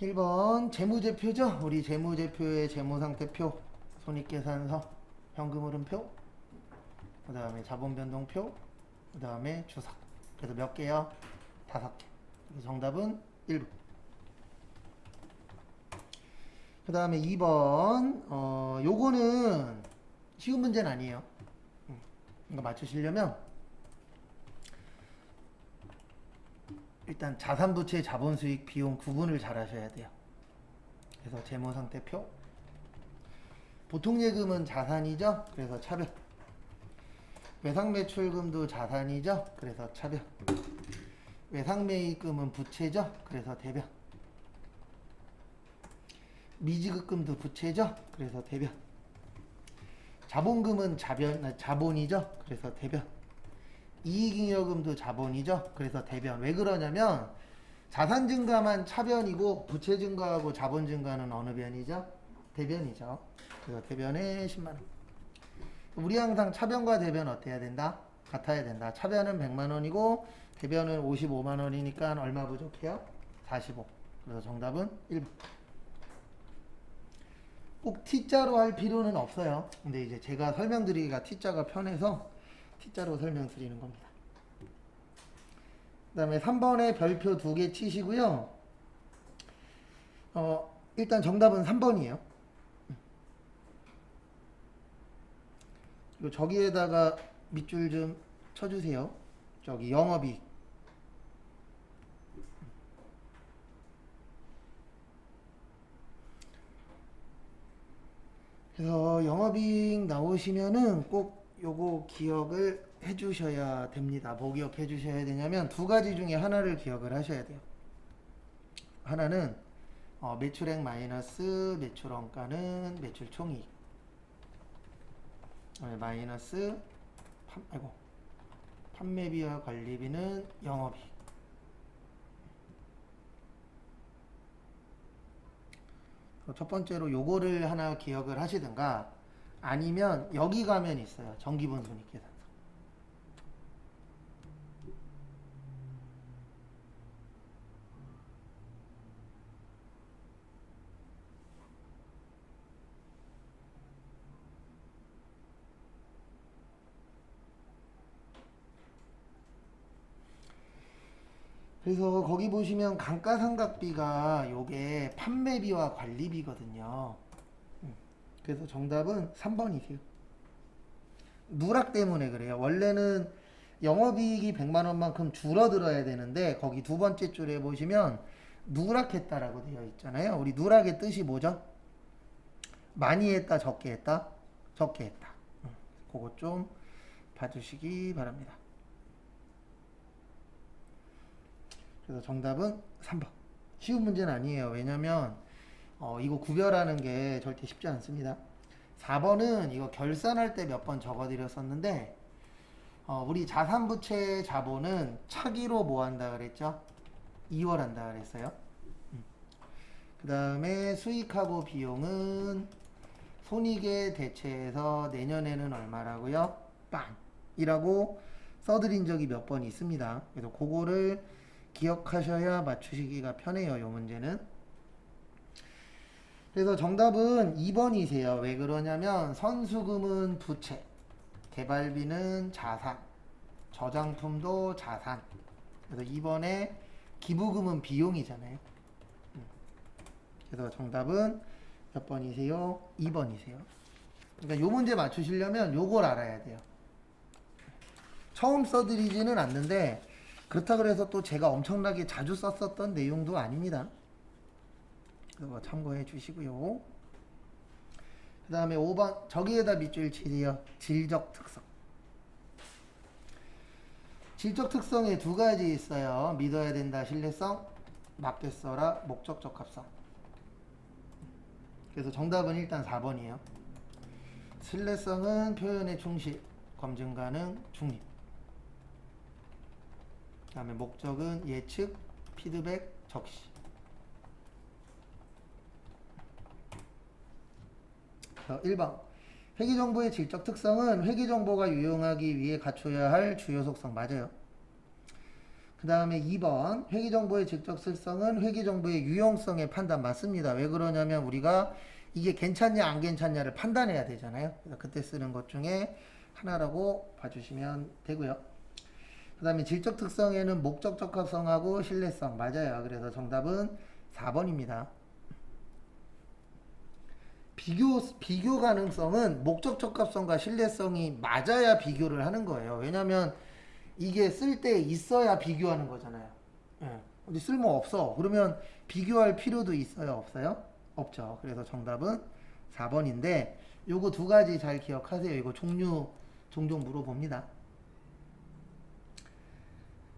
1번 재무제표죠. 우리 재무제표의 재무상태표, 손익계산서, 현금흐름표, 그 다음에 자본변동표, 그 다음에 주석. 그래서 몇 개요? 5개. 그래서 정답은 1번. 그 다음에 2번 요거는 쉬운 문제는 아니에요. 이거 맞추시려면 일단 자산부채, 자본수익, 비용 구분을 잘 하셔야 돼요. 그래서 재무상태표, 보통예금은 자산이죠. 그래서 차별. 외상매출금도 자산이죠. 그래서 차별. 외상매입금은 부채죠. 그래서 대변. 미지급금도 부채죠. 그래서 대변. 자본금은 자본이죠. 그래서 대변. 이익잉여금도 자본이죠. 그래서 대변. 왜 그러냐면 자산 증가만 차변이고 부채 증가하고 자본 증가는 어느 변이죠? 대변이죠. 그래서 대변에 10만원. 우리 항상 차변과 대변 어때야 된다? 같아야 된다. 차변은 100만원이고 대변은 55만원이니까 얼마 부족해요? 45. 그래서 정답은 1번. 꼭 T자로 할 필요는 없어요. 근데 이제 제가 설명드리기가 T자가 편해서 T자로 설명드리는 겁니다. 그 다음에 3번에 별표 2개 치시고요. 일단 정답은 3번이에요. 그리고 저기에다가 밑줄 좀 쳐주세요. 저기 영업이익. 그래서 영업이익 나오시면은 꼭 요거 기억을 해 주셔야 됩니다. 뭐 기억해 주셔야 되냐면 두 가지 중에 하나를 기억을 하셔야 돼요. 하나는 매출액 마이너스 매출 원가는 매출 총이익. 마이너스 판매비와 관리비는 영업이익. 첫 번째로 요거를 하나 기억을 하시든가 아니면 여기 가면 있어요. 정기분 손익계산서. 그래서 거기 보시면 감가상각비가 요게 판매비와 관리비거든요. 그래서 정답은 3번이세요. 누락 때문에 그래요. 원래는 영업이익이 100만원만큼 줄어들어야 되는데 거기 두 번째 줄에 보시면 누락했다라고 되어 있잖아요. 우리 누락의 뜻이 뭐죠? 많이 했다, 적게 했다? 적게 했다. 그거 좀 봐주시기 바랍니다. 그래서 정답은 3번. 쉬운 문제는 아니에요. 왜냐면 이거 구별하는 게 절대 쉽지 않습니다. 4번은 이거 결산할 때 몇 번 적어드렸었는데 우리 자산부채 자본은 차기로 뭐 한다 그랬죠? 2월 한다 그랬어요. 그 다음에 수익하고 비용은 손익에 대체해서 내년에는 얼마라고요? 빵이라고 써드린 적이 몇 번 있습니다. 그래서 그거를 기억하셔야 맞추시기가 편해요. 이 문제는. 그래서 정답은 2번이세요. 왜 그러냐면 선수금은 부채, 개발비는 자산, 저장품도 자산. 그래서 2번에 기부금은 비용이잖아요. 그래서 정답은 몇 번이세요? 2번이세요. 그러니까 요 문제 맞추시려면 요걸 알아야 돼요. 처음 써드리지는 않는데 그렇다 그래서 또 제가 엄청나게 자주 썼었던 내용도 아닙니다. 그거 참고해 주시고요. 그 다음에 5번 저기에다 밑줄 치세요. 질적 특성. 질적 특성에 두 가지 있어요. 믿어야 된다 신뢰성, 맞게 써라 목적 적합성. 그래서 정답은 일단 4번이에요. 신뢰성은 표현의 충실, 검증 가능, 중립. 그 다음에 목적은 예측, 피드백, 적시. 1번 회계정보의 질적 특성은 회계정보가 유용하기 위해 갖춰야 할 주요 속성. 맞아요. 그 다음에 2번 회계정보의 직접성은 회계정보의 유용성의 판단 맞습니다. 왜 그러냐면 우리가 이게 괜찮냐 안 괜찮냐를 판단해야 되잖아요. 그래서 그때 쓰는 것 중에 하나라고 봐주시면 되고요. 그 다음에 질적 특성에는 목적 적합성하고 신뢰성 맞아요. 그래서 정답은 4번입니다. 비교 가능성은 목적 적합성과 신뢰성이 맞아야 비교를 하는 거예요. 왜냐면 이게 쓸 때 있어야 비교하는 거잖아요. 예. 근데 쓸모 없어. 그러면 비교할 필요도 있어요? 없어요? 없죠. 그래서 정답은 4번인데 요거 두 가지 잘 기억하세요. 이거 종종 물어봅니다.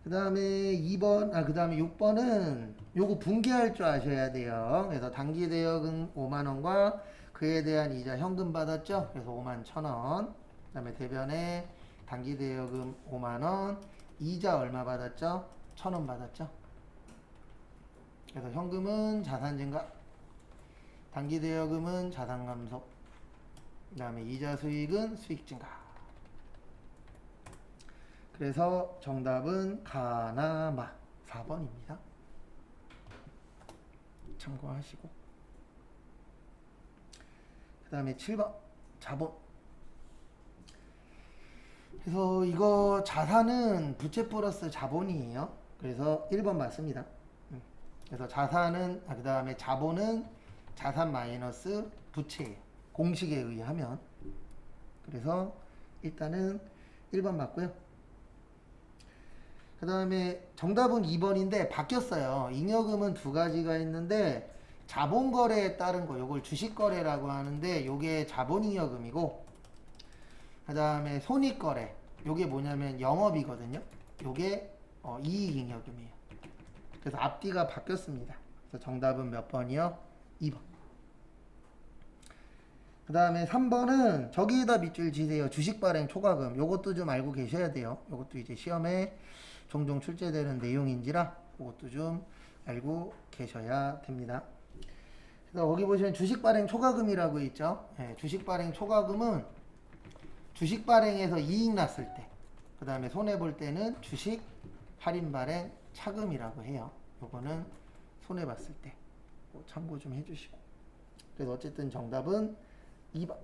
그 다음에 6번은 요거 분개할 줄 아셔야 돼요. 그래서 단기 대여금 5만원과 그에 대한 이자 현금 받았죠? 그래서 5만 1,000원. 그 다음에 대변에 단기 대여금 5만원, 이자 얼마 받았죠? 1,000원 받았죠? 그래서 현금은 자산 증가, 단기 대여금은 자산 감소, 그 다음에 이자 수익은 수익 증가. 그래서 정답은 가나마 4번입니다. 참고하시고. 그 다음에 7번 자본. 그래서 이거 자산은 부채 플러스 자본이에요. 그래서 1번 맞습니다. 그래서 자산은 그 다음에 자본은 자산 마이너스 부채예요. 공식에 의하면. 그래서 일단은 1번 맞고요. 그 다음에 정답은 2번인데 바뀌었어요. 잉여금은 두 가지가 있는데 자본거래에 따른 거 요걸 주식거래라고 하는데 요게 자본잉여금이고, 그 다음에 손익거래 요게 뭐냐면 영업이거든요. 요게 이익잉여금이에요. 그래서 앞뒤가 바뀌었습니다. 그래서 정답은 몇 번이요? 2번. 그 다음에 3번은 저기에다 밑줄 지세요. 주식발행 초과금. 요것도 좀 알고 계셔야 돼요. 요것도 이제 시험에 종종 출제되는 내용인지라 그것도 좀 알고 계셔야 됩니다. 그래서 거기 보시면 주식발행 초과금이라고 있죠. 네, 주식발행 초과금은 주식 발행에서 이익 났을 때, 그 다음에 손해볼 때는 주식 할인 발행 차금이라고 해요. 요거는 손해봤을 때 참고 좀 해주시고. 그래서 어쨌든 정답은 2번.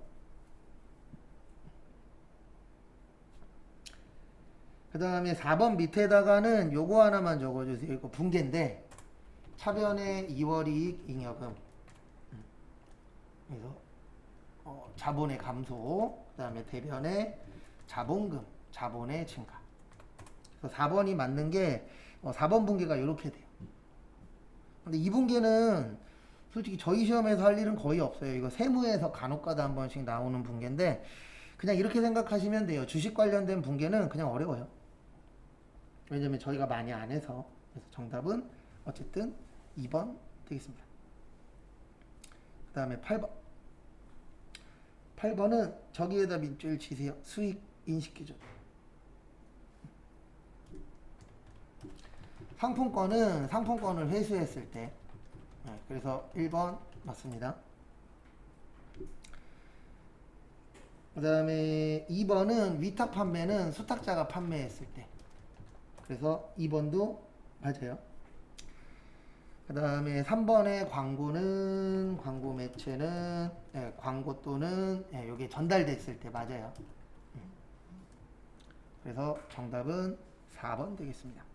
그 다음에 4번 밑에다가는 요거 하나만 적어주세요. 이거 분개인데 차변의 2월 이익 잉여금. 그래서 자본의 감소, 그 다음에 대변의 자본금, 자본의 증가. 그래서 4번이 맞는 게 4번 분계가 이렇게 돼요. 근데 이 분계는 솔직히 저희 시험에서 할 일은 거의 없어요. 이거 세무에서 간혹가다 한 번씩 나오는 분계인데 그냥 이렇게 생각하시면 돼요. 주식 관련된 분계는 그냥 어려워요. 왜냐면 저희가 많이 안 해서. 그래서 정답은 어쨌든 2번 되겠습니다. 그 다음에 8번. 8번은 저기에다 밑줄 치세요. 수익 인식 기준. 상품권을 회수했을 때. 네, 그래서 1번 맞습니다. 그 다음에 2번은 위탁 판매는 수탁자가 판매했을 때. 그래서 2번도 맞아요. 그 다음에 3번의 광고 매체는 광고 또는 이게 전달됐을 때 맞아요. 그래서 정답은 4번 되겠습니다.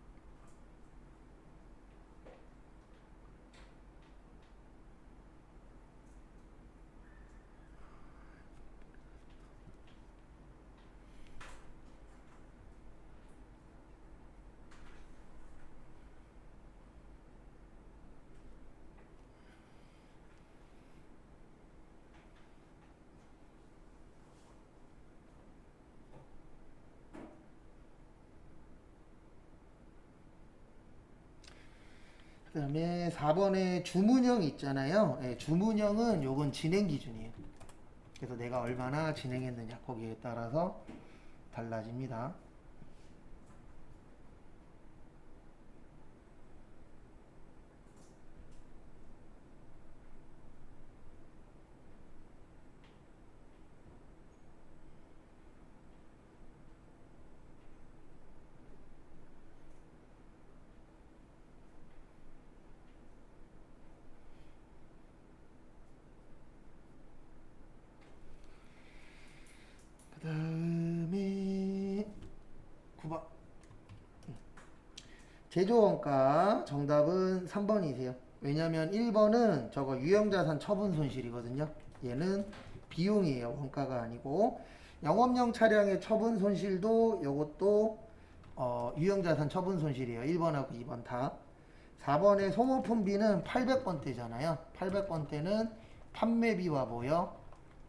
그 다음에 4번에 주문형 있잖아요. 주문형은 요건 진행 기준이에요. 그래서 내가 얼마나 진행했느냐 거기에 따라서 달라집니다. 제조원가 정답은 3번이세요. 왜냐면 1번은 저거 유형자산 처분 손실이거든요. 얘는 비용이에요. 원가가 아니고. 영업용 차량의 처분 손실도 요것도 유형자산 처분 손실이에요. 1번하고 2번 다. 4번의 소모품비는 800번대잖아요. 800번대는 판매비와 뭐요?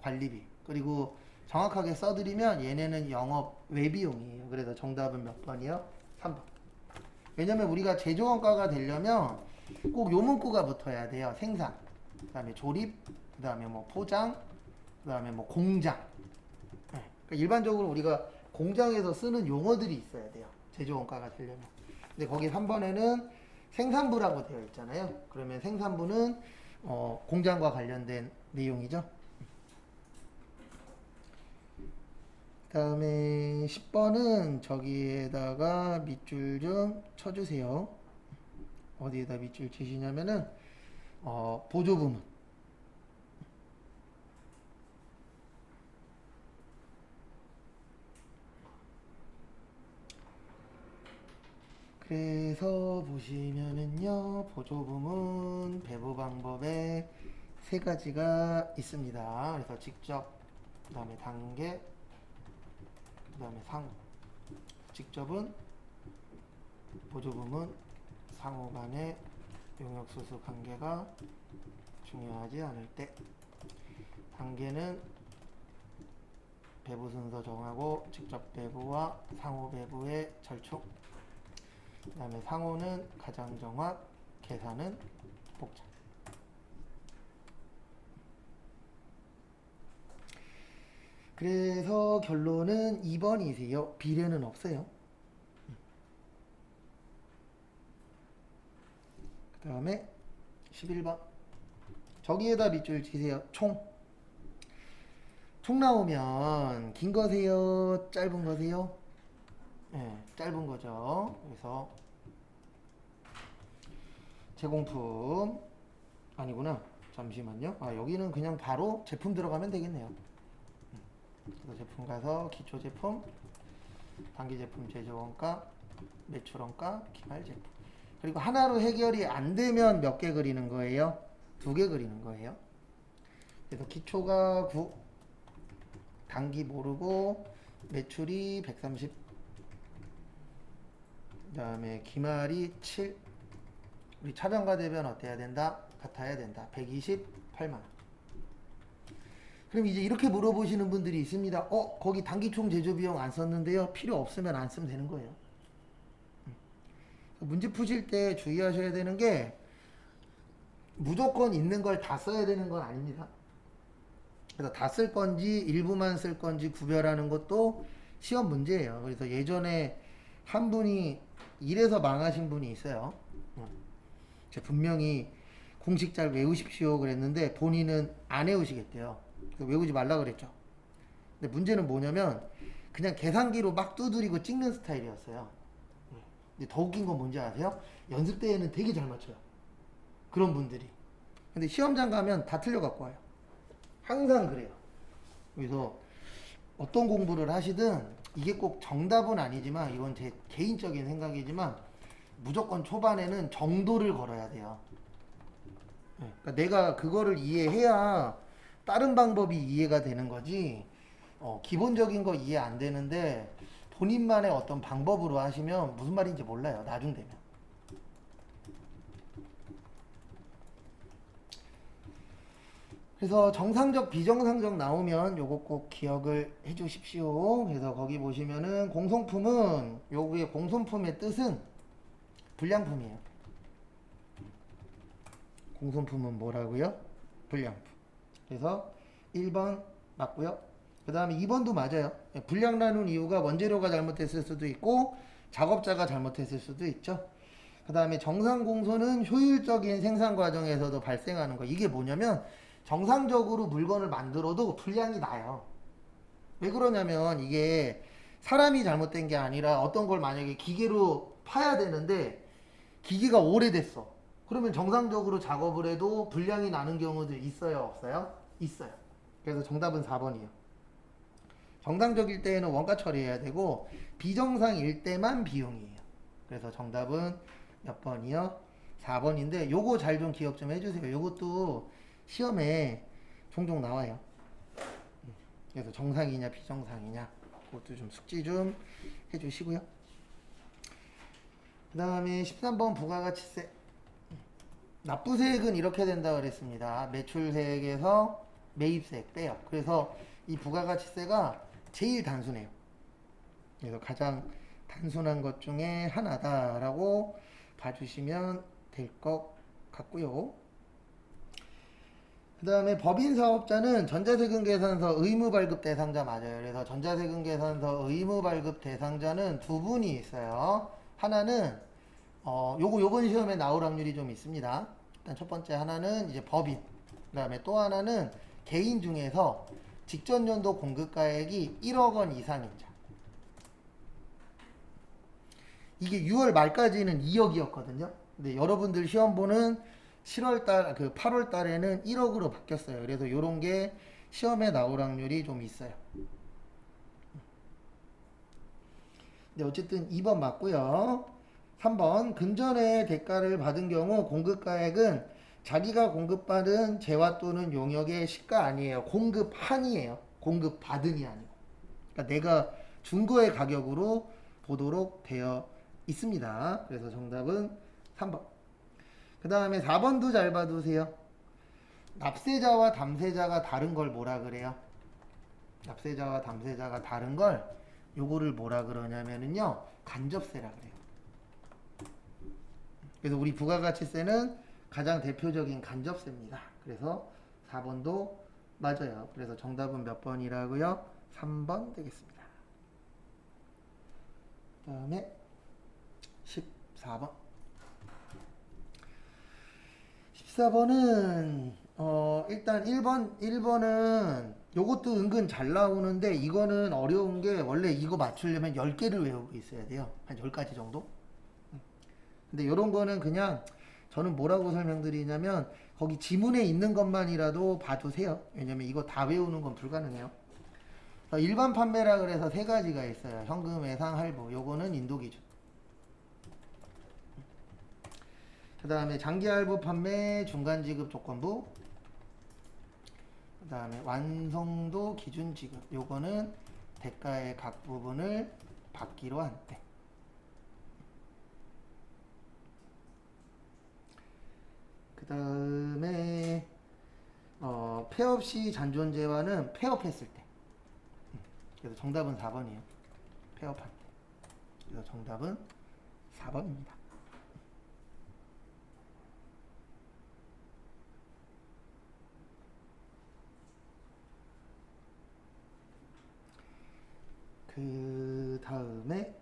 관리비. 그리고 정확하게 써드리면 얘네는 영업 외비용이에요. 그래서 정답은 몇 번이요? 3번. 왜냐면 우리가 제조원가가 되려면 꼭 요 문구가 붙어야 돼요. 생산, 그 다음에 조립, 그 다음에 뭐 포장, 그 다음에 뭐 공장. 네. 그러니까 일반적으로 우리가 공장에서 쓰는 용어들이 있어야 돼요. 제조원가가 되려면. 근데 거기 3번에는 생산부라고 되어 있잖아요. 그러면 생산부는 공장과 관련된 내용이죠. 그 다음에 10번은 저기에다가 밑줄 좀 쳐주세요. 어디에다 밑줄 치시냐면은 보조부문. 그래서 보시면은요, 보조부문 배부 방법에 세 가지가 있습니다. 그래서 직접, 그 다음에 단계, 그 다음에 상호. 직접은 보조부문, 상호 간의 용역수수 관계가 중요하지 않을 때. 단계는 배부 순서 정하고 직접 배부와 상호 배부의 절충. 그 다음에 상호는 가장 정확, 계산은 복잡. 그래서 결론은 2번이세요. 비례는 없어요. 그 다음에 11번. 저기에다 밑줄 치세요. 총. 총 나오면 긴 거세요? 짧은 거세요? 네, 짧은 거죠. 그래서 제공품 아니구나. 잠시만요. 여기는 그냥 바로 제품 들어가면 되겠네요. 그래서 제품 가서 기초 제품, 단기 제품 제조원가, 매출원가, 기말 제품. 그리고 하나로 해결이 안 되면 몇 개 그리는 거예요? 2개 그리는 거예요. 그래서 기초가 9, 단기 모르고 매출이 130, 그 다음에 기말이 7. 우리 차변과 대변 어때야 된다? 같아야 된다. 128만원. 그럼 이제 이렇게 물어보시는 분들이 있습니다. 거기 단기총 제조비용 안 썼는데요. 필요 없으면 안 쓰면 되는 거예요. 문제 푸실 때 주의하셔야 되는 게 무조건 있는 걸 다 써야 되는 건 아닙니다. 그래서 다 쓸 건지 일부만 쓸 건지 구별하는 것도 시험 문제예요. 그래서 예전에 한 분이 이래서 망하신 분이 있어요. 제가 분명히 공식 잘 외우십시오 그랬는데 본인은 안 외우시겠대요. 외우지 말라 그랬죠. 근데 문제는 뭐냐면 그냥 계산기로 막 두드리고 찍는 스타일이었어요. 근데 더 웃긴 건 뭔지 아세요? 연습 때에는 되게 잘 맞춰요. 그런 분들이. 근데 시험장 가면 다 틀려 갖고 와요. 항상 그래요. 그래서 어떤 공부를 하시든 이게 꼭 정답은 아니지만 이건 제 개인적인 생각이지만 무조건 초반에는 정도를 걸어야 돼요. 그러니까 내가 그거를 이해해야 다른 방법이 이해가 되는 거지. 기본적인 거 이해 안 되는데 본인만의 어떤 방법으로 하시면 무슨 말인지 몰라요. 나중 되면. 그래서 정상적, 비정상적 나오면 요거 꼭 기억을 해 주십시오. 그래서 거기 보시면은 공송품은 요게 공송품의 뜻은 불량품이에요. 공송품은 뭐라고요? 불량품. 그래서 1번 맞고요. 그 다음에 2번도 맞아요. 불량 나눈 이유가 원재료가 잘못했을 수도 있고 작업자가 잘못했을 수도 있죠. 그 다음에 정상 공소는 효율적인 생산 과정에서도 발생하는 거. 이게 뭐냐면 정상적으로 물건을 만들어도 불량이 나요. 왜 그러냐면 이게 사람이 잘못된 게 아니라 어떤 걸 만약에 기계로 파야 되는데 기계가 오래됐어. 그러면 정상적으로 작업을 해도 불량이 나는 경우들 있어요? 없어요? 있어요. 그래서 정답은 4번이에요. 정상적일 때에는 원가 처리해야 되고 비정상일 때만 비용이에요. 그래서 정답은 몇 번이요? 4번인데 요거 잘 좀 기억 좀 해주세요. 요것도 시험에 종종 나와요. 그래서 정상이냐 비정상이냐 그것도 좀 숙지 좀 해주시고요. 그 다음에 13번 부가가치세. 납부세액은 이렇게 된다 그랬습니다. 매출세액에서 매입세액 빼요. 그래서 이 부가가치세가 제일 단순해요. 그래서 가장 단순한 것 중에 하나다라고 봐주시면 될 것 같고요. 그 다음에 법인사업자는 전자세금계산서 의무발급 대상자 맞아요. 그래서 전자세금계산서 의무발급 대상자는 두 분이 있어요. 하나는 요번 시험에 나올 확률이 좀 있습니다. 일단 첫 번째 하나는 이제 법인, 그 다음에 또 하나는 개인 중에서 직전 연도 공급가액이 1억 원 이상인 자. 이게 6월 말까지는 2억이었거든요. 근데 여러분들 시험 보는 8월 달에는 1억으로 바뀌었어요. 그래서 요런 게 시험에 나올 확률이 좀 있어요. 근데 어쨌든 2번 맞고요. 3번 금전의 대가를 받은 경우 공급가액은 자기가 공급받은 재화 또는 용역의 시가 아니에요. 공급한이에요. 공급받은이 아니고. 그러니까 내가 준 거의 가격으로 보도록 되어 있습니다. 그래서 정답은 3번. 그 다음에 4번도 잘 봐두세요. 납세자와 담세자가 다른 걸 뭐라 그래요? 납세자와 담세자가 다른 걸 요거를 뭐라 그러냐면은요 간접세라 그래요. 그래서 우리 부가가치세는 가장 대표적인 간접세입니다. 그래서 4번도 맞아요. 그래서 정답은 몇 번이라고요? 3번 되겠습니다. 그 다음에 14번. 14번은 일단 1번은 요것도 은근 잘 나오는데 이거는 어려운 게 원래 이거 맞추려면 10개를 외우고 있어야 돼요. 한 10가지 정도? 근데 요런 거는 그냥 저는 뭐라고 설명드리냐면 거기 지문에 있는 것만이라도 봐두세요. 왜냐면 이거 다 외우는 건 불가능해요. 일반 판매라 그래서 3가지가 있어요. 현금, 외상, 할부. 요거는 인도기준. 그 다음에 장기할부 판매 중간지급 조건부. 그 다음에 완성도 기준지급. 요거는 대가의 각 부분을 받기로 한 때. 그 다음에 폐업 시 잔존재화는 폐업했을 때. 그래서 정답은 4번이에요. 폐업할 때. 그래서 정답은 4번입니다. 그 다음에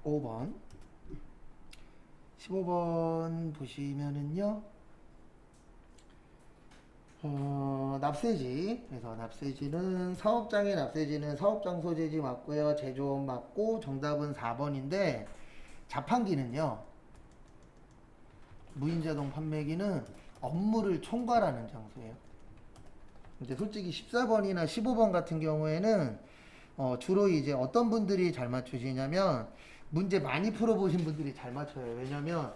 15번 15번 보시면은요 납세지. 그래서 납세지는 사업장의 납세지는 사업장 소재지 맞고요. 제조업 맞고 정답은 4번인데 자판기는요 무인자동 판매기는 업무를 총괄하는 장소예요. 이제 솔직히 14번이나 15번 같은 경우에는 주로 이제 어떤 분들이 잘 맞추시냐면 문제 많이 풀어보신 분들이 잘 맞춰요. 왜냐면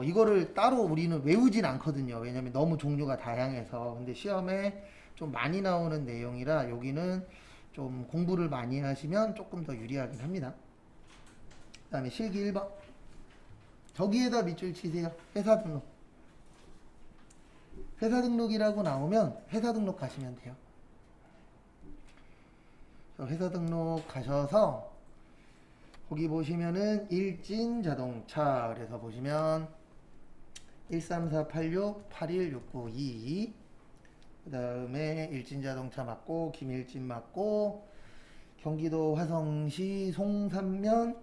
이거를 따로 우리는 외우진 않거든요. 왜냐면 너무 종류가 다양해서. 근데 시험에 좀 많이 나오는 내용이라 여기는 좀 공부를 많이 하시면 조금 더 유리하긴 합니다. 그 다음에 실기 1번. 저기에다 밑줄 치세요. 회사 등록. 회사 등록이라고 나오면 회사 등록 가시면 돼요. 회사 등록 가셔서 거기 보시면은 일진자동차 그래서 보시면 13486-81692 그 다음에 일진자동차 맞고 김일진 맞고 경기도 화성시 송산면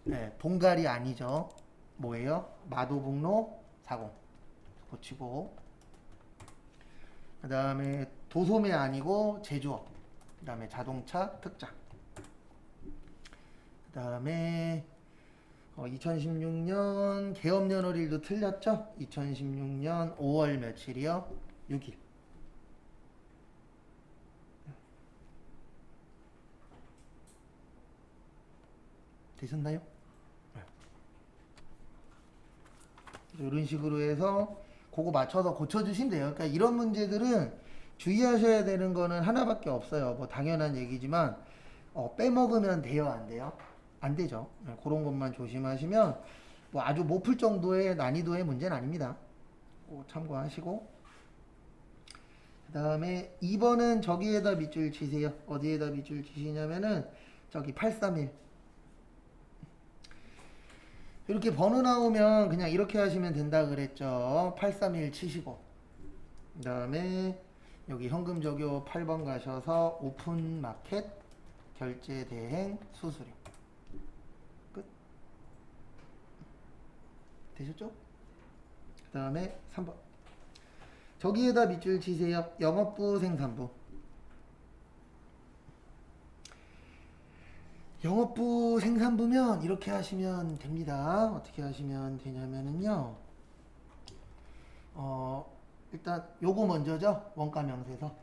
네, 동갈이 아니죠. 뭐예요? 마도북로 40 고치고 그 다음에 도소매 아니고 제조업 그 다음에 자동차 특장 그 다음에 2016년 개업연월일도 틀렸죠? 2016년 5월 며칠이요? 6일. 되셨나요? 이런 식으로 해서 그거 맞춰서 고쳐주시면 돼요. 그러니까 이런 문제들은 주의하셔야 되는 거는 하나밖에 없어요. 뭐 당연한 얘기지만 빼먹으면 돼요, 안 돼요? 안 되죠. 그런 것만 조심하시면 뭐 아주 못 풀 정도의 난이도의 문제는 아닙니다. 참고하시고 그 다음에 2번은 저기에다 밑줄 치세요. 어디에다 밑줄 치시냐면은 저기 831 이렇게 번호 나오면 그냥 이렇게 하시면 된다 그랬죠. 831 치시고 그 다음에 여기 현금 적요 8번 가셔서 오픈 마켓 결제 대행 수수료 끝. 되셨죠? 그 다음에 3번 저기에다 밑줄 치세요. 영업부 생산부 영업부 생산부면 이렇게 하시면 됩니다. 어떻게 하시면 되냐면은요. 일단 요거 먼저죠. 원가 명세서.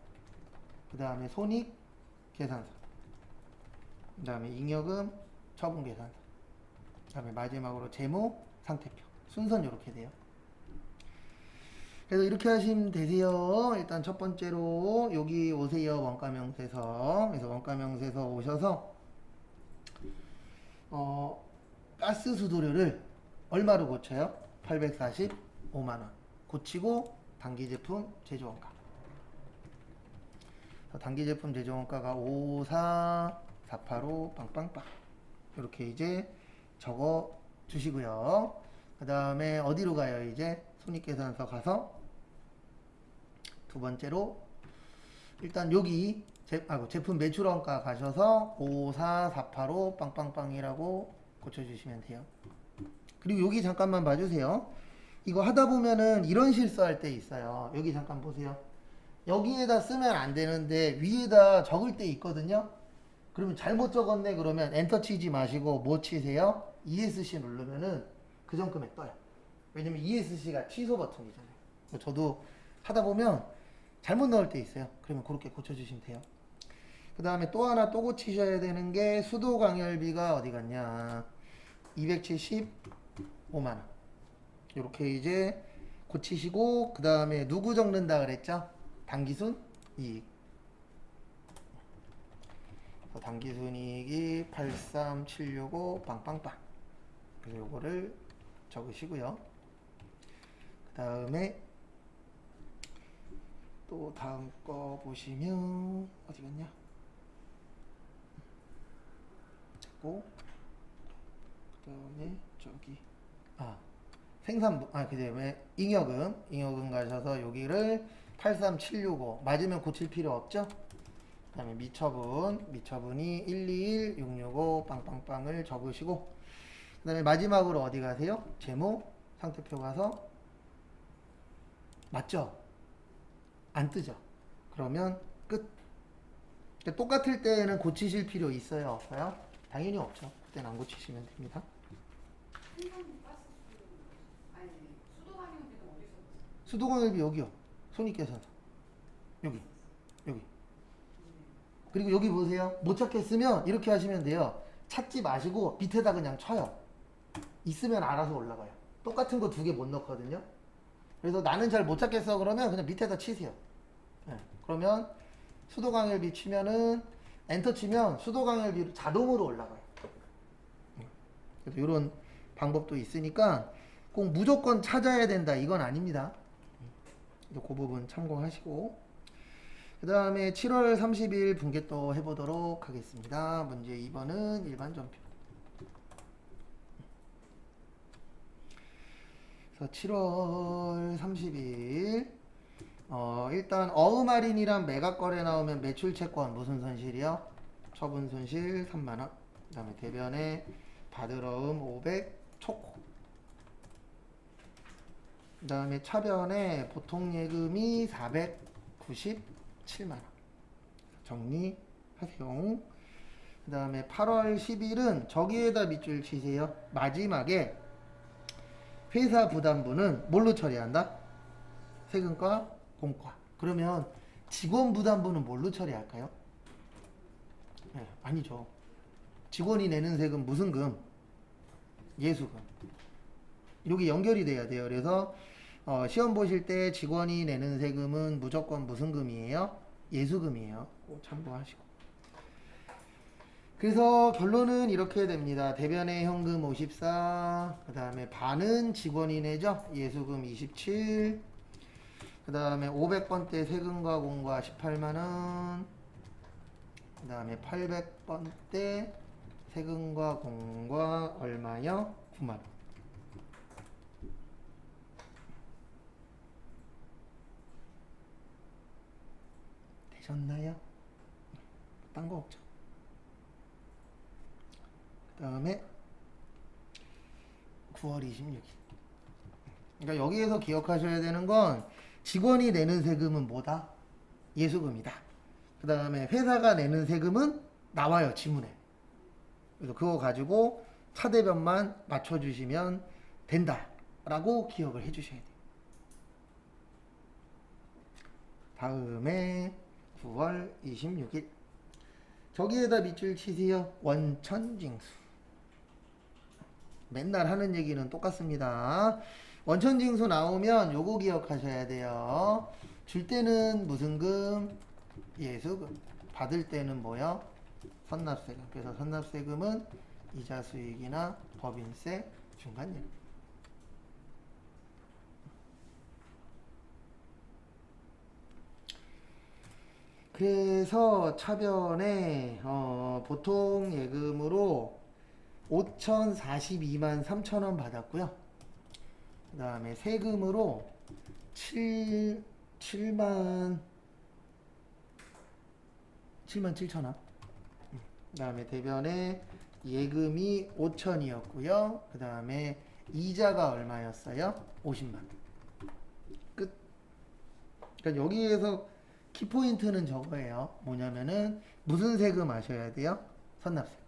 그 다음에 손익 계산서. 그 다음에 잉여금 처분 계산서. 그 다음에 마지막으로 재무 상태표. 순서는 이렇게 돼요. 그래서 이렇게 하시면 되세요. 일단 첫 번째로 여기 오세요. 원가 명세서. 그래서 원가 명세서 오셔서 가스 수도료를 얼마로 고쳐요? 845만원 고치고 단기 제품 제조 원가 단기 제품 제조 원가가 54485 빵빵빵 이렇게 이제 적어 주시고요. 그 다음에 어디로 가요? 이제 손익계산서 가서 두 번째로 일단 여기 제품 매출원가 가셔서 54485 빵빵빵이라고 고쳐주시면 돼요. 그리고 여기 잠깐만 봐주세요. 이거 하다 보면은 이런 실수할 때 있어요. 여기 잠깐 보세요. 여기에다 쓰면 안 되는데 위에다 적을 때 있거든요. 그러면 잘못 적었네 그러면 엔터 치지 마시고 뭐 치세요? ESC 누르면은 그 전 금액 떠요. 왜냐면 ESC가 취소 버튼이잖아요. 저도 하다 보면 잘못 넣을 때 있어요. 그러면 그렇게 고쳐주시면 돼요. 그 다음에 또 하나 또 고치셔야 되는 게 수도 강열비가 어디 갔냐 275만원 이렇게 이제 고치시고 그 다음에 누구 적는다 그랬죠? 당기순 이익 당기순 이익이 83765 빵빵빵 그래서 요거를 적으시고요. 그 다음에 또 다음 거 보시면 어디 갔냐 그 다음에 저기 생산부 그 다음에 잉여금 가셔서 여기를 83765 맞으면 고칠 필요 없죠. 그 다음에 미처분이 121665 빵빵빵을 적으시고 그 다음에 마지막으로 어디 가세요? 재무 상태표 가서 맞죠? 안 뜨죠? 그러면 끝. 똑같을 때는 고치실 필요 있어요? 없어요? 당연히 없죠. 그때는 안 고치시면 됩니다. 수도관열비 여기요. 손익계산서. 여기. 그리고 여기 보세요. 못 찾겠으면 이렇게 하시면 돼요. 찾지 마시고 밑에다 그냥 쳐요. 있으면 알아서 올라가요. 똑같은 거 두 개 못 넣거든요. 그래서 나는 잘 못 찾겠어 그러면 그냥 밑에다 치세요. 네. 그러면 수도강열비 치면은 엔터 치면 수도강열비 자동으로 올라가요. 그래서 이런 방법도 있으니까 꼭 무조건 찾아야 된다 이건 아닙니다. 그 부분 참고하시고 그 다음에 7월 30일 분계 또 해보도록 하겠습니다. 문제 2번은 일반 전표. 그래서 7월 30일 일단 어음할인이랑 매각거래 나오면 매출채권 무슨 손실이요? 처분 손실 3만원. 그 다음에 대변에 받을 어음 500 초코. 그 다음에 차변에 보통예금이 497만원. 정리하세요. 그 다음에 8월 10일은 저기에다 밑줄 치세요. 마지막에 회사 부담부는 뭘로 처리한다? 세금과 공과. 그러면 직원 부담부는 뭘로 처리할까요? 네, 아니죠. 직원이 내는 세금 무슨 금? 예수금. 이게 연결이 돼야 돼요. 그래서 시험 보실 때 직원이 내는 세금은 무조건 무슨 금이에요? 예수금이에요. 꼭 참고하시고. 그래서 결론은 이렇게 됩니다. 대변의 현금 54, 그 다음에 반은 직원이 내죠. 예수금 27, 그 다음에 500번대 세금과 공과 18만원, 그 다음에 800번대 세금과 공과 얼마요? 9만원. 되셨나요? 딴 거 없죠? 그 다음에 9월 26일. 그러니까 여기에서 기억하셔야 되는 건 직원이 내는 세금은 뭐다? 예수금이다. 그 다음에 회사가 내는 세금은 나와요, 지문에. 그래서 그거 가지고 차대변만 맞춰주시면 된다라고 기억을 해주셔야 돼요. 다음에 9월 26일. 저기에다 밑줄 치세요. 원천징수. 맨날 하는 얘기는 똑같습니다. 원천징수 나오면 요거 기억하셔야 돼요. 줄 때는 무슨 금? 예수금. 받을 때는 뭐요? 선납세금. 그래서 선납세금은 이자 수익이나 법인세, 중간예금. 그래서 차변에 보통 예금으로 5,042만 3천원 받았고요. 그 다음에 세금으로 7만 7천원. 그 다음에 대변에 예금이 5천이었고요. 그 다음에 이자가 얼마였어요? 50만. 끝. 그러니까 여기에서 키포인트는 저거예요. 뭐냐면은 무슨 세금 아셔야 돼요? 선납세금.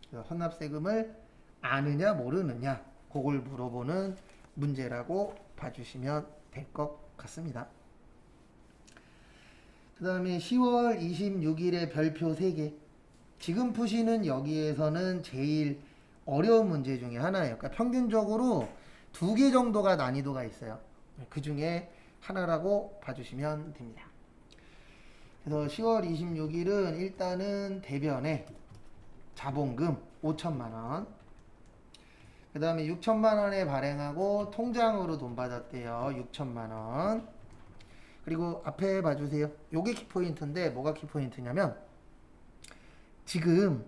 그래서 선납세금을 아느냐 모르느냐 그걸 물어보는 문제라고 봐주시면 될 것 같습니다. 그 다음에 10월 26일에 별표 3개. 지금 푸시는 여기에서는 제일 어려운 문제 중에 하나예요. 그러니까 평균적으로 2개 정도가 난이도가 있어요. 그 중에 하나라고 봐주시면 됩니다. 그래서 10월 26일은 일단은 대변에 자본금 5천만원, 그 다음에 6천만원에 발행하고 통장으로 돈 받았대요. 6천만원. 그리고 앞에 봐주세요. 요게 키포인트인데 뭐가 키포인트냐면 지금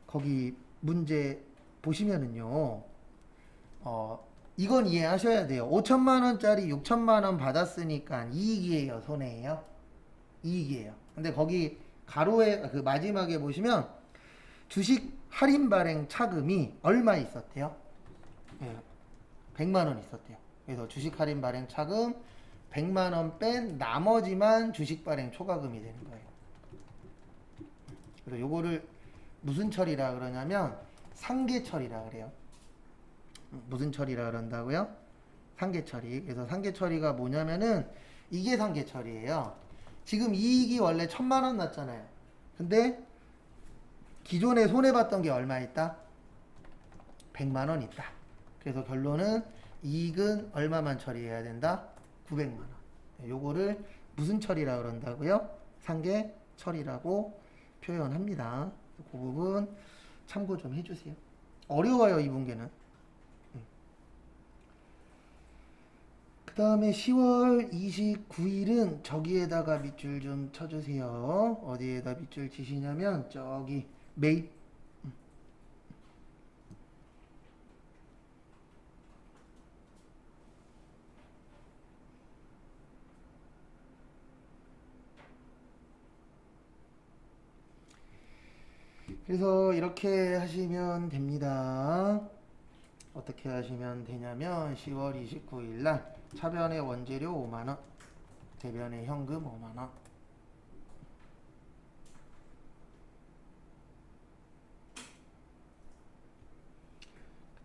거기 문제 보시면은요, 이건 이해하셔야 돼요. 5천만원짜리 6천만원 받았으니까 이익이에요, 손해예요? 이익이에요. 근데 거기 가로에 그 마지막에 보시면 주식 할인 발행 차금이 얼마 있었대요? 네, 100만원 있었대요. 그래서 주식 할인 발행 차금 100만원 뺀 나머지만 주식 발행 초과금이 되는 거예요. 그래서 요거를 무슨 처리라 그러냐면 상계 처리라 그래요. 무슨 처리라 그런다고요? 상계 처리. 그래서 상계 처리가 뭐냐면은 이게 상계 처리예요. 지금 이익이 원래 1,000만원 났잖아요. 근데 기존에 손해봤던 게 얼마 있다? 100만원 있다. 그래서 결론은 이익은 얼마만 처리해야 된다? 900만원. 요거를 무슨 처리라 그런다고요? 상계 처리라고 표현합니다. 그 부분 참고 좀 해주세요. 어려워요, 이 문제는. 그 다음에 10월 29일은 저기에다가 밑줄 좀 쳐주세요. 어디에다 밑줄 치시냐면 저기 매입. 그래서 이렇게 하시면 됩니다. 어떻게 하시면 되냐면 10월 29일 날 차변의 원재료 5만원, 대변의 현금 5만원,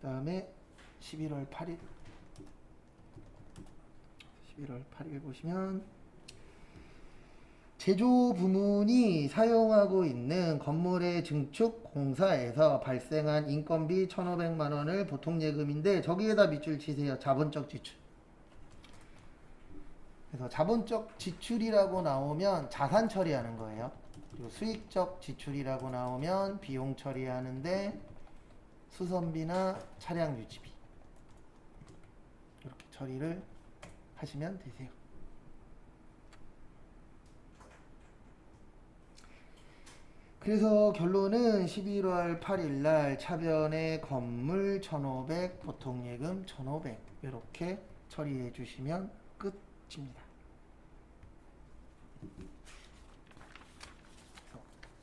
그 다음에 11월 8일 보시면 제조 부문이 사용하고 있는 건물의 증축 공사에서 발생한 인건비 1,500만 원을 보통 예금인데 저기에다 밑줄 치세요. 자본적 지출. 그래서 자본적 지출이라고 나오면 자산 처리하는 거예요. 그리고 수익적 지출이라고 나오면 비용 처리하는데 수선비나 차량 유지비 이렇게 처리를 하시면 되세요. 그래서 결론은 11월 8일 날 차변의 건물 1,500, 보통예금 1,500 이렇게 처리해 주시면 끝입니다.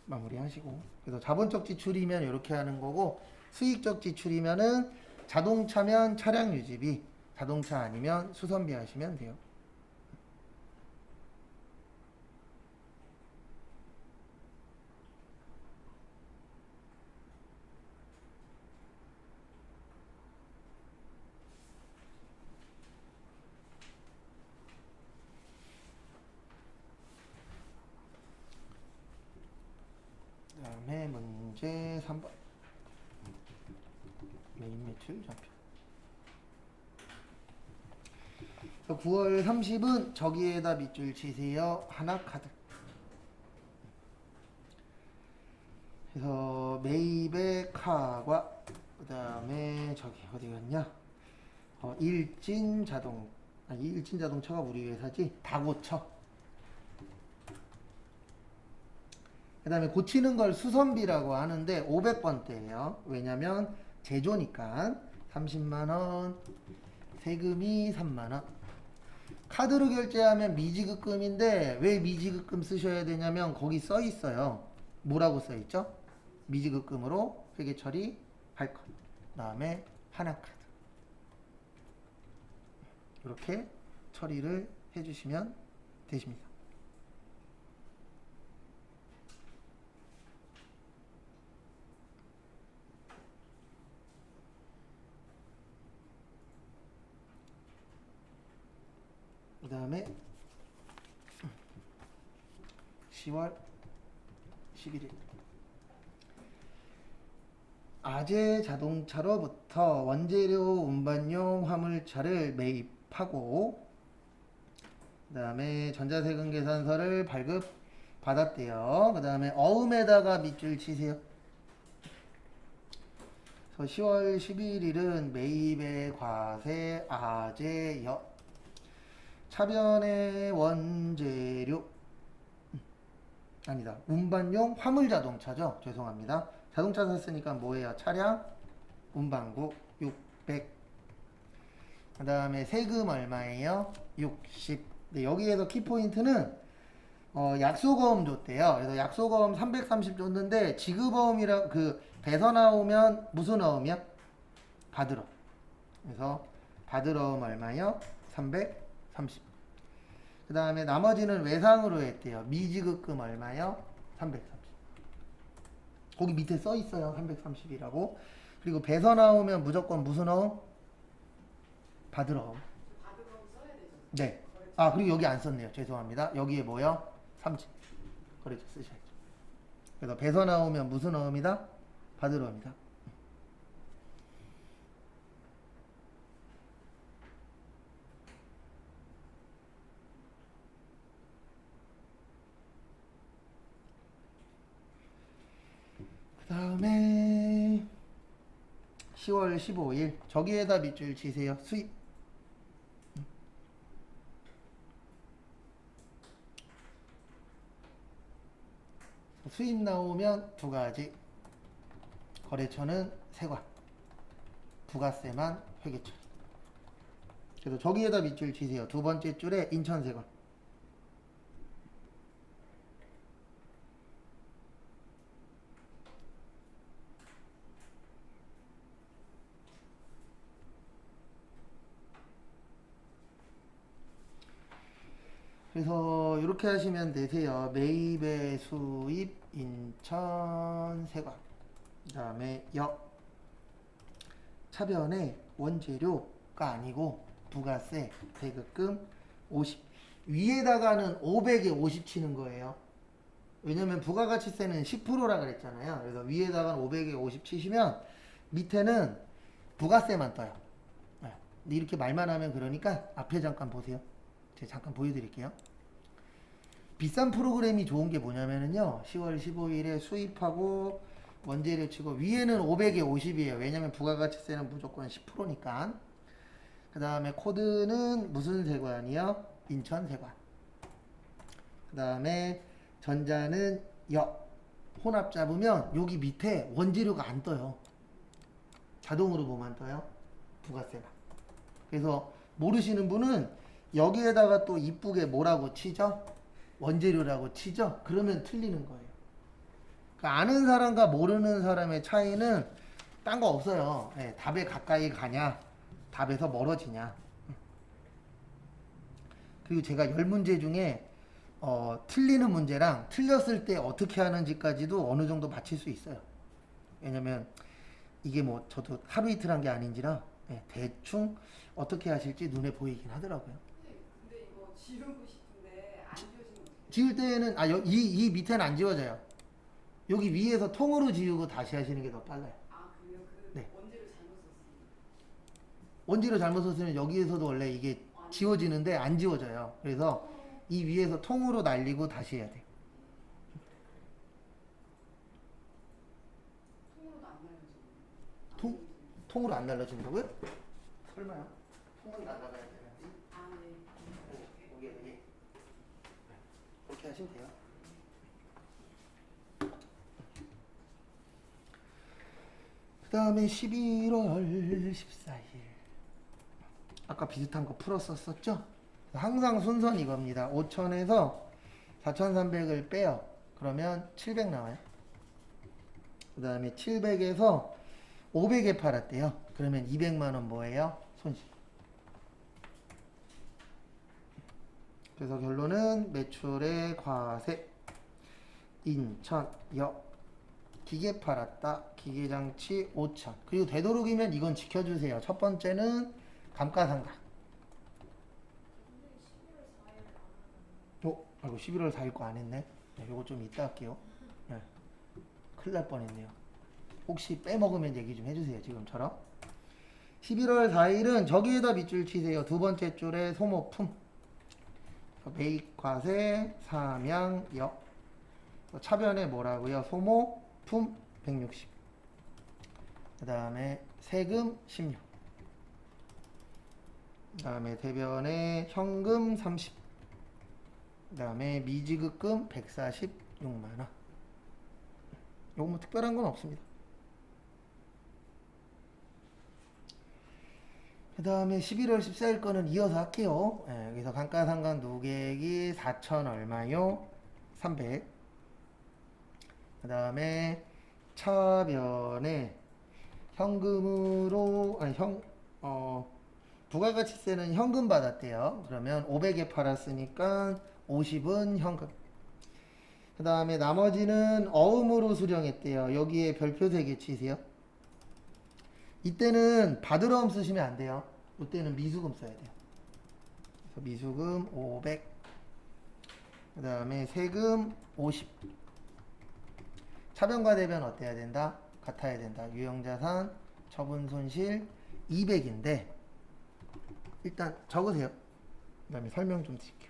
마무리하시고, 그래서 자본적 지출이면 이렇게 하는 거고, 수익적 지출이면은 자동차면 차량 유지비, 자동차 아니면 수선비 하시면 돼요. 그 다음에 문제 3번. 메인 매출 좌표. 9월 30은 저기에다 밑줄 치세요. 하나카드. 그래서 매입의 카과 그 다음에 저기 어디 갔냐? 일진 자동차가 우리 회사지. 다고쳐. 그 다음에 고치는 걸 수선비라고 하는데 500번대예요. 왜냐면 제조니까 30만원, 세금이 3만원. 카드로 결제하면 미지급금인데 왜 미지급금 쓰셔야 되냐면 거기 써 있어요. 뭐라고 써 있죠? 미지급금으로 회계 처리할 것. 그 다음에 하나카드. 이렇게 처리를 해주시면 되십니다. 그 다음에 10월 11일 아제 자동차로부터 원재료 운반용 화물차를 매입하고 그 다음에 전자세금 계산서를 발급받았대요. 그 다음에 어음에다가 밑줄 치세요. 그래서 10월 11일은 매입의 과세 아제여 차변의 원재료 아니다. 운반용 화물 자동차죠. 죄송합니다. 자동차 샀으니까 뭐예요? 차량 운반구 600. 그 다음에 세금 얼마예요? 60. 네, 여기에서 키포인트는 약소거음 줬대요. 그래서 약소거음 330 줬는데 지급어음이라 그 배서 나오면 무슨 어음이야? 받으러. 그래서 받으러음 얼마요? 330. 그 다음에 나머지는 외상으로 했대요. 미지급금 얼마요? 330. 거기 밑에 써 있어요. 330이라고. 그리고 배서 나오면 무조건 무슨 어음? 받으러음. 네. 아, 그리고 여기 안 썼네요. 죄송합니다. 여기에 뭐요? 30. 거래처 쓰셔야죠. 그래서 배서 나오면 무슨 어음이다? 받으러음이다. 그 다음에 10월 15일 저기에다 밑줄 치세요. 수입. 수입 나오면 두 가지. 거래처는 세관. 부가세만 회계처리. 그래서 저기에다 밑줄 치세요. 두 번째 줄에 인천세관. 그래서 이렇게 하시면 되세요. 매입의 수입 인천세관. 그 다음에 차변의 원재료가 아니고 부가세 대급금 50. 위에다가는 500에 50 치는 거예요. 왜냐면 부가가치세는 10%라 그랬잖아요. 그래서 위에다가는 500에 50 치시면 밑에는 부가세만 떠요. 네. 근데 이렇게 말만 하면 그러니까 앞에 잠깐 보세요. 제가 잠깐 보여드릴게요. 비싼 프로그램이 좋은 게 뭐냐면요. 10월 15일에 수입하고 원재료 치고 위에는 500에 50이에요. 왜냐면 부가가치세는 무조건 10%니까. 그 다음에 코드는 무슨 세관이요? 인천 세관. 그 다음에 전자는 혼합 잡으면 여기 밑에 원재료가 안 떠요. 자동으로 뭐만 떠요? 부가세만. 그래서 모르시는 분은 여기에다가 또 이쁘게 뭐라고 치죠? 원재료라고 치죠? 그러면 틀리는 거예요. 그러니까 아는 사람과 모르는 사람의 차이는 딴 거 없어요. 네, 답에 가까이 가냐, 답에서 멀어지냐. 그리고 제가 10문제 중에 틀리는 문제랑 틀렸을 때 어떻게 하는지까지도 어느 정도 맞힐 수 있어요. 왜냐면 이게 뭐 저도 하루 이틀 한 게 아닌지라 대충 어떻게 하실지 눈에 보이긴 하더라고요. 근데 이거 지우고 싶은데 안 지워지면 어떡해요? 지울 때는 이 밑에는 안 지워져요. 여기 위에서 통으로 지우고 다시 하시는 게 더 빨라요. 아 그래요? 네. 원재료 잘못 썼어요. 원지로 잘못 썼으면 여기에서도 원래 이게 지워지는데 안 지워져요. 그래서 이 위에서 통으로 날리고 다시 해야 돼요. 통으로도 안 날려지고. 통으로 안 날라진다고요? 설마요? 통으로 날라가야 되는지? 아 네. 여기. 그렇게 하시면 돼요. 그 다음에 11월 14일. 아까 비슷한 거 풀었었죠? 항상 순서는 이겁니다. 5,000에서 4,300을 빼요. 그러면 700 나와요. 그 다음에 700에서 500에 팔았대요. 그러면 200만원 뭐예요? 손실. 그래서 결론은 매출의 과세, 인천, 기계 팔았다. 기계장치 5천. 그리고 되도록이면 이건 지켜주세요. 첫 번째는 감가상각. 아이고 11월 4일 거 안 했네. 네, 요거 좀 이따 할게요. 네. 큰일 날 뻔했네요. 혹시 빼먹으면 얘기 좀 해주세요. 지금처럼. 11월 4일은 저기에다 밑줄 치세요. 두 번째 줄에 소모품. 매입과세, 삼양, 차변에 뭐라고요? 소모품 160. 그 다음에 세금 16. 그 다음에 대변에 현금 30. 그 다음에 미지급금 146만원. 요거 뭐 특별한 건 없습니다. 그 다음에 11월 14일 거는 이어서 할게요. 여기서 감가상각 누계액이 4천 얼마요? 300. 그 다음에 차변에 현금으로 부가가치세는 현금 받았대요. 그러면 500에 팔았으니까 50은 현금. 그 다음에 나머지는 어음으로 수령했대요. 여기에 별표 3개 치세요. 이때는 받으러 음 쓰시면 안 돼요. 이때는 미수금 써야 돼요. 그래서 미수금 500. 그 다음에 세금 50. 차변과 대변 어때야 된다? 같아야 된다. 유형자산, 처분손실 200인데 일단 적으세요. 그 다음에 설명 좀 드릴게요.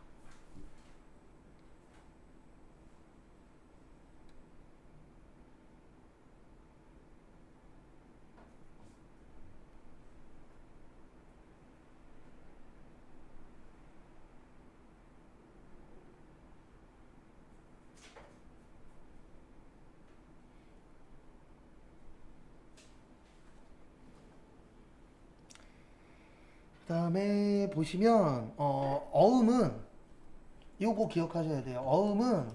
그 다음에 보시면 어음은 요거 기억하셔야 돼요. 어음은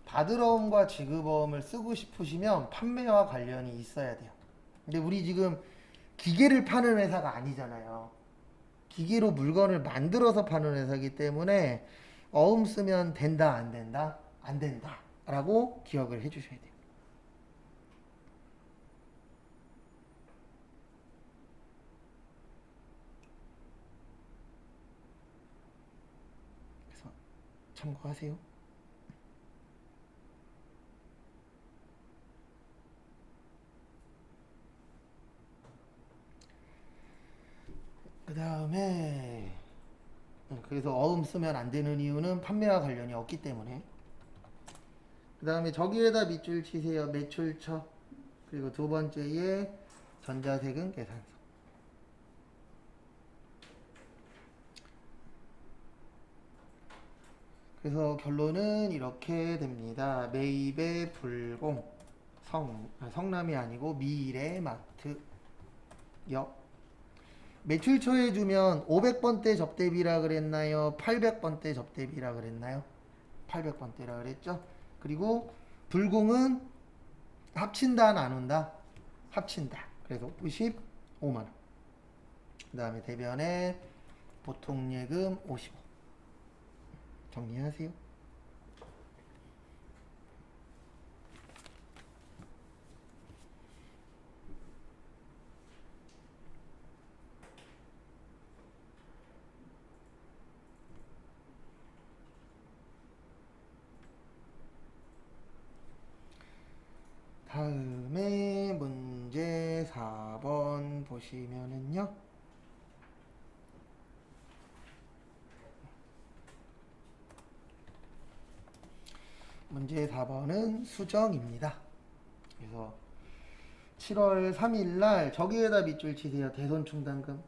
받으러음과 지급어음을 쓰고 싶으시면 판매와 관련이 있어야 돼요. 근데 우리 지금 기계를 파는 회사가 아니잖아요. 기계로 물건을 만들어서 파는 회사이기 때문에 어음 쓰면 된다 안 된다? 안 된다 라고 기억을 해 주셔야 돼요. 그래서 참고하세요. 그 다음에 그래서 어음 쓰면 안 되는 이유는 판매와 관련이 없기 때문에. 그 다음에 저기에다 밑줄 치세요. 매출처. 그리고 두 번째에 전자세금 계산서. 그래서 결론은 이렇게 됩니다. 매입의 불공, 성남이 아니고 미래마트, 역. 매출처에 주면 500번대 접대비라 그랬나요? 800번대 접대비라 그랬나요? 800번대라 그랬죠? 그리고 불공은 합친다 나눈다? 합친다. 그래서 95만원. 그 다음에 대변에 보통예금 55. 정리하세요. 다음에 문제 4번 보시면은요. 문제 4번은 수정입니다. 그래서 7월 3일 날 저기에다 밑줄 치세요. 대손충당금.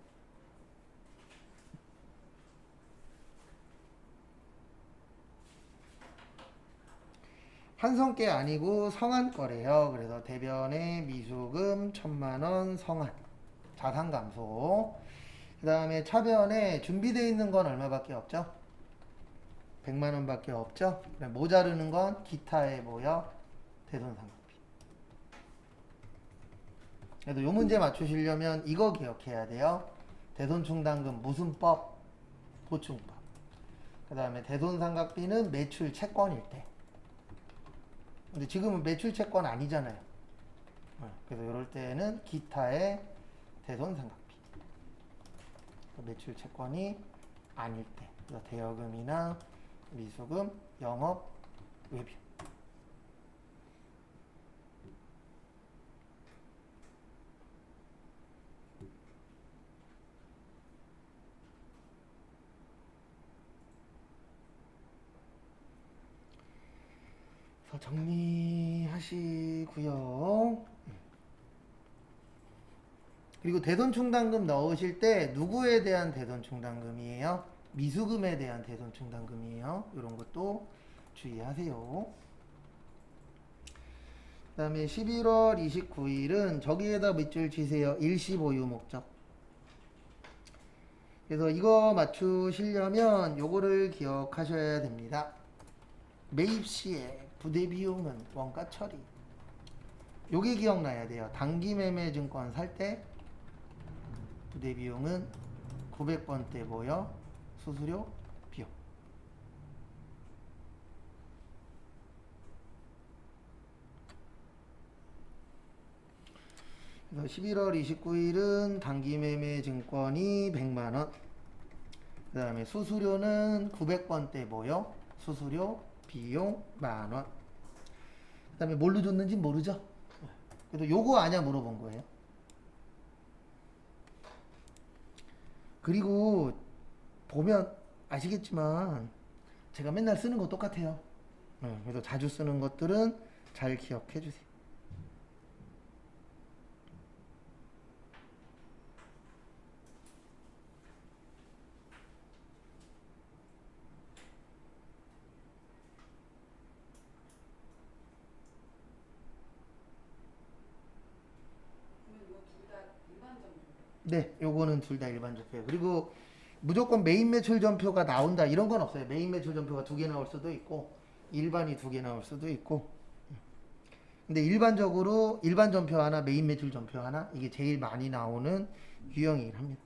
환성께 아니고 성한 거래요. 그래서 대변에 미수금 1000만원 성한. 자산 감소. 그 다음에 차변에 준비되어 있는 건 얼마밖에 없죠? 100만원 밖에 없죠? 모자르는 건 기타에 뭐요? 대손상각비. 그래도 요 문제 맞추시려면 이거 기억해야 돼요. 대손충당금 무슨 법? 보충법. 그 다음에 대손상각비는 매출 채권일 때. 근데 지금은 매출 채권 아니잖아요. 그래서 이럴 때는 기타의 대손상각비. 매출 채권이 아닐 때. 그래서 대여금이나 미수금, 영업, 외비. 그래서 정리하시고요. 그리고 대손충당금 넣으실 때 누구에 대한 대손충당금이에요? 미수금에 대한 대손충당금이에요. 이런 것도 주의하세요. 그 다음에 11월 29일은 저기에다 밑줄 치세요. 일시보유 목적. 그래서 이거 맞추시려면 요거를 기억하셔야 됩니다. 매입 시에 부대비용은 원가 처리. 요게 기억나야 돼요. 단기매매 증권 살 때 부대비용은 900번대 뭐요? 수수료 비용. 그래서 11월 29일은 단기매매 증권이 100만원. 그 다음에 수수료는 900번대 뭐요? 수수료 비용 만원. 그 다음에 뭘로 줬는지 모르죠? 그래도 요거 아냐 물어본 거예요. 그리고 보면 아시겠지만 제가 맨날 쓰는 거 똑같아요. 그래서 자주 쓰는 것들은 잘 기억해 주세요. 그러면 이거 둘 다 일반적으로. 네, 요거는 둘 다 일반 좌표예요. 그리고 무조건 메인 매출 전표가 나온다 이런 건 없어요. 메인 매출 전표가 2개 나올 수도 있고 일반이 2개 나올 수도 있고. 근데 일반적으로 일반 전표 하나, 메인 매출 전표 하나 이게 제일 많이 나오는 유형이긴 합니다.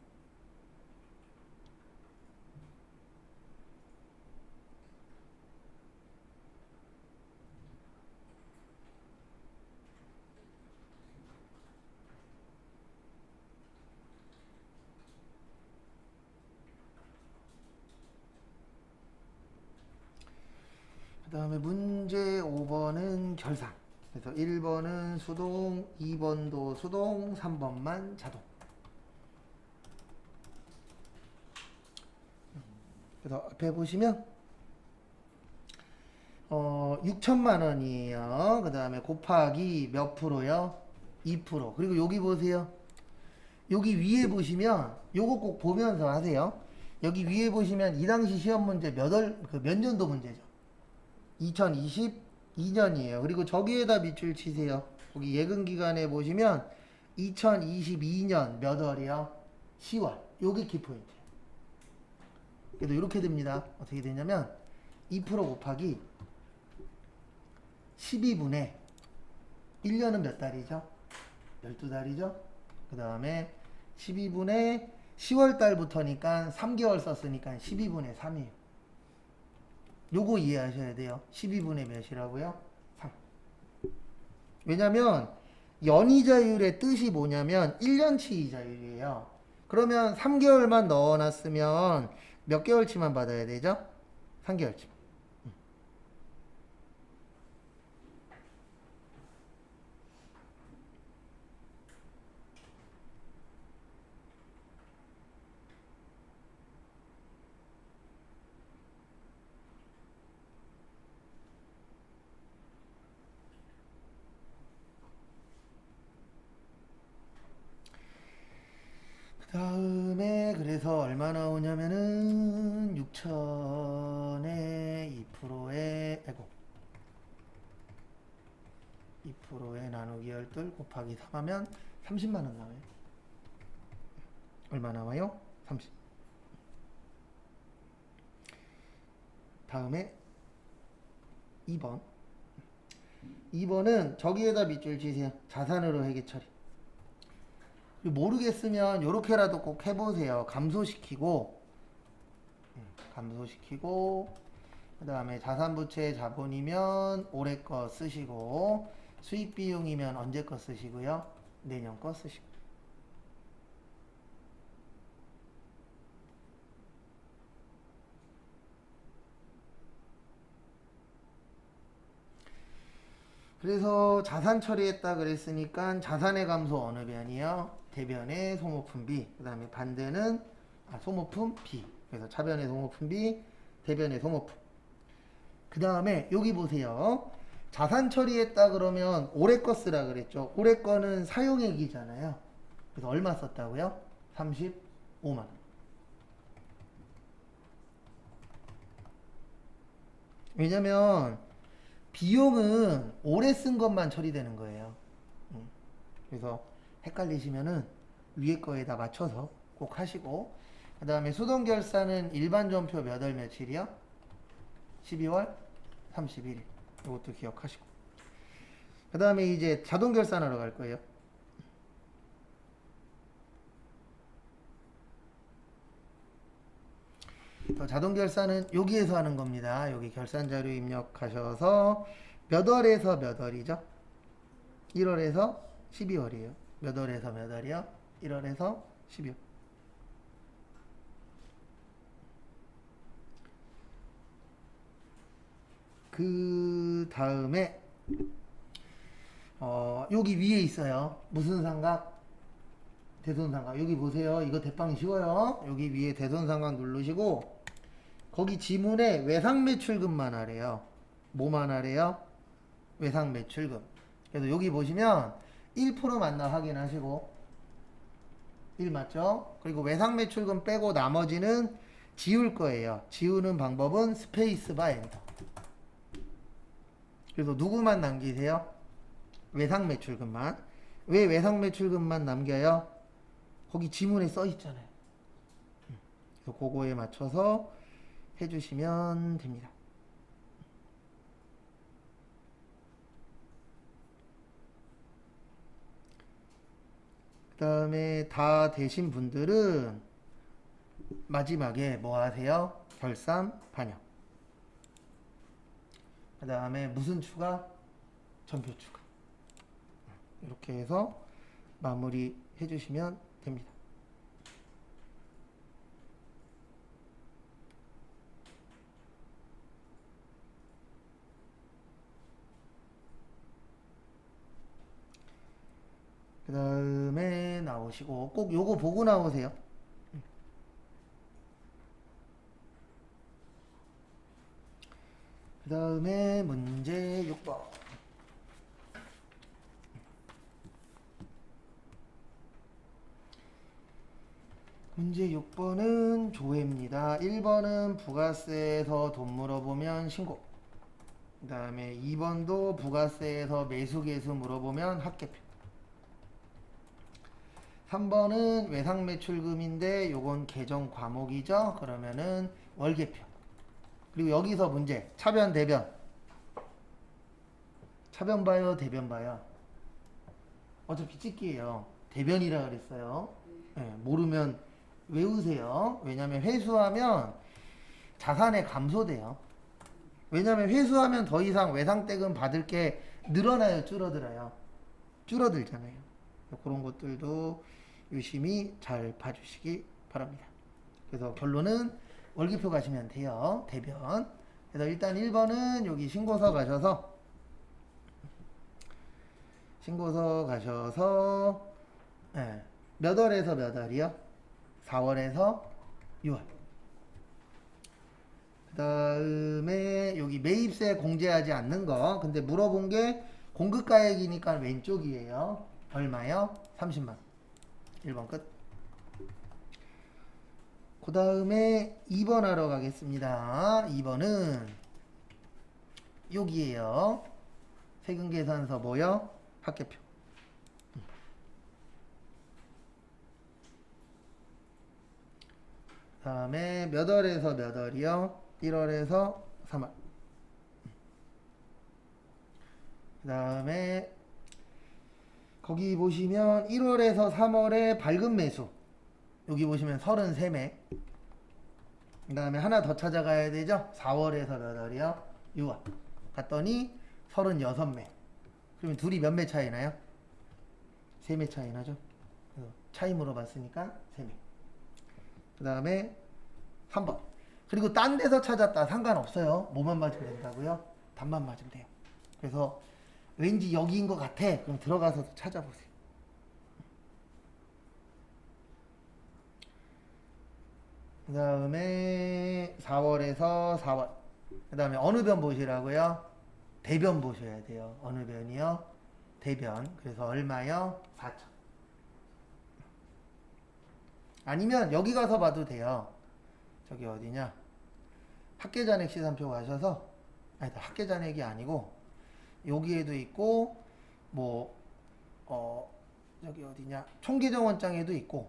그 다음에 문제 5번은 결산. 그래서 1번은 수동, 2번도 수동, 3번만 자동. 그래서 앞에 보시면 6천만 원이에요. 그 다음에 곱하기 몇 프로요? 2%. 그리고 여기 보세요. 여기 위에 보시면 요거 꼭 보면서 하세요. 여기 위에 보시면 이 당시 시험 문제 몇 년도 문제죠? 2022년이에요. 그리고 저기에다 밑줄 치세요. 여기 예금 기간에 보시면 2022년 몇 월이요? 10월. 요게 키포인트예요. 그래도 이렇게 됩니다. 어떻게 되냐면 2% 곱하기 12분의 1년은 몇 달이죠? 12달이죠? 그 다음에 12분의 10월 달부터니까 3개월 썼으니까 12분의 3이에요. 요거 이해하셔야 돼요. 12분의 몇이라고요? 3. 왜냐면 연이자율의 뜻이 뭐냐면 1년치 이자율이에요. 그러면 3개월만 넣어놨으면 몇 개월치만 받아야 되죠? 3개월치. 다음에 그래서 얼마 나오냐면은 6천에 2%에 2%에 나누기 12 곱하기 3 하면 30만 원 나와요. 얼마 나와요? 30. 다음에 2번. 2번은 저기에다 밑줄 치세요. 자산으로 회계 처리. 모르겠으면 요렇게라도 꼭 해보세요. 감소시키고 그 다음에 자산부채 자본이면 올해 거 쓰시고 수익비용이면 언제 거 쓰시고요? 내년 거 쓰시고. 그래서 자산 처리했다 그랬으니까 자산의 감소 어느 변이요? 대변의 소모품비. 그 다음에 반대는 소모품 B. 그래서 차변의 소모품 B, 대변의 소모품. 그 다음에 여기 보세요. 자산 처리했다 그러면 올해 거 쓰라 그랬죠. 올해 거는 사용액이잖아요. 그래서 얼마 썼다고요? 35만 원. 왜냐면 비용은 올해 쓴 것만 처리되는 거예요. 그래서 헷갈리시면은 위에 거에다 맞춰서 꼭 하시고, 그 다음에 수동결산은 일반 전표 몇 월 며칠이요? 12월 31일. 이것도 기억하시고. 그 다음에 이제 자동결산하러 갈 거예요. 자동결산은 여기에서 하는 겁니다. 여기 결산자료 입력하셔서 몇 월에서 몇 월이죠? 1월에서 12월이에요. 몇 월에서 몇 월이요? 1월에서 12월. 그 다음에 여기 위에 있어요. 무슨 삼각? 대손삼각. 여기 보세요. 이거 대빵 쉬워요. 여기 위에 대손삼각 누르시고 거기 지문에 외상매출금만 하래요. 뭐만 하래요? 외상매출금. 그래서 여기 보시면 1% 맞나 확인하시고 1 맞죠? 그리고 외상매출금 빼고 나머지는 지울 거예요. 지우는 방법은 스페이스바 엔터. 그래서 누구만 남기세요? 외상매출금만. 왜 외상매출금만 남겨요? 거기 지문에 써 있잖아요. 그래서 그거에 맞춰서 해주시면 됩니다. 그 다음에 다 되신 분들은 마지막에 뭐 하세요? 결산 반영. 그 다음에 무슨 추가? 전표 추가. 이렇게 해서 마무리 해주시면 됩니다. 그 다음에 나오시고 꼭 요거 보고 나오세요. 그 다음에 문제 6번. 문제 6번은 조회입니다. 1번은 부가세에서 돈 물어보면 신고. 그 다음에 2번도 부가세에서 매수계수 물어보면 합계표. 3번은 외상매출금인데 요건 계정 과목이죠. 그러면은 월계표. 그리고 여기서 문제 차변 대변. 차변 봐요 대변 봐요. 어차피 찍기예요. 대변이라 그랬어요. 네, 모르면 외우세요. 왜냐면 회수하면 자산에 감소돼요. 왜냐면 회수하면 더 이상 외상대금 받을 게 늘어나요 줄어들어요? 줄어들잖아요. 그런 것들도 유심히 잘 봐주시기 바랍니다. 그래서 결론은 월기표 가시면 돼요. 대변. 그래서 일단 1번은 여기 신고서 가셔서 네, 몇 월에서 몇 월이요? 4월에서 6월. 그 다음에 여기 매입세 공제하지 않는 거. 근데 물어본 게 공급가액이니까 왼쪽이에요. 얼마요? 30만. 1번 끝. 그 다음에 2번 하러 가겠습니다. 2번은 여기에요. 세금계산서 뭐요? 합계표. 그 다음에 몇 월에서 몇 월이요? 1월에서 3월. 그 다음에 거기 보시면 1월에서 3월에 발급 매수. 여기 보시면 33매. 그 다음에 하나 더 찾아가야 되죠? 4월에서 몇 월이요? 6월. 갔더니 36매. 그러면 둘이 몇 매 차이 나요? 3매 차이 나죠? 차이 물어봤으니까 3매. 그 다음에 3번. 그리고 딴 데서 찾았다. 상관없어요. 뭐만 맞으면 된다고요? 답만 맞으면 돼요. 그래서 왠지 여기인 것 같아. 그럼 들어가서 찾아보세요. 그 다음에 4월에서 4월. 그 다음에 어느 변 보시라고요? 대변 보셔야 돼요. 어느 변이요? 대변. 그래서 얼마요? 4천. 아니면 여기 가서 봐도 돼요. 저기 어디냐? 학계잔액 시산표 가셔서, 아니다, 학계잔액이 아니고 여기에도 있고 여기 어디냐? 총계정원장에도 있고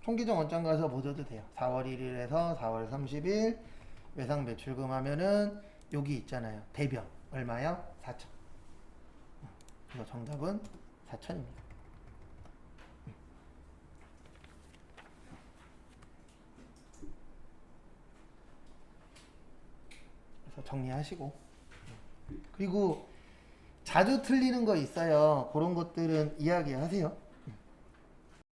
총계정원장 가서 보셔도 돼요. 4월 1일에서 4월 30일 외상 매출금 하면은 여기 있잖아요. 대변 얼마요? 4천. 그래서 정답은 4천입니다. 그래서 정리하시고, 그리고 자주 틀리는 거 있어요. 그런 것들은 이야기하세요.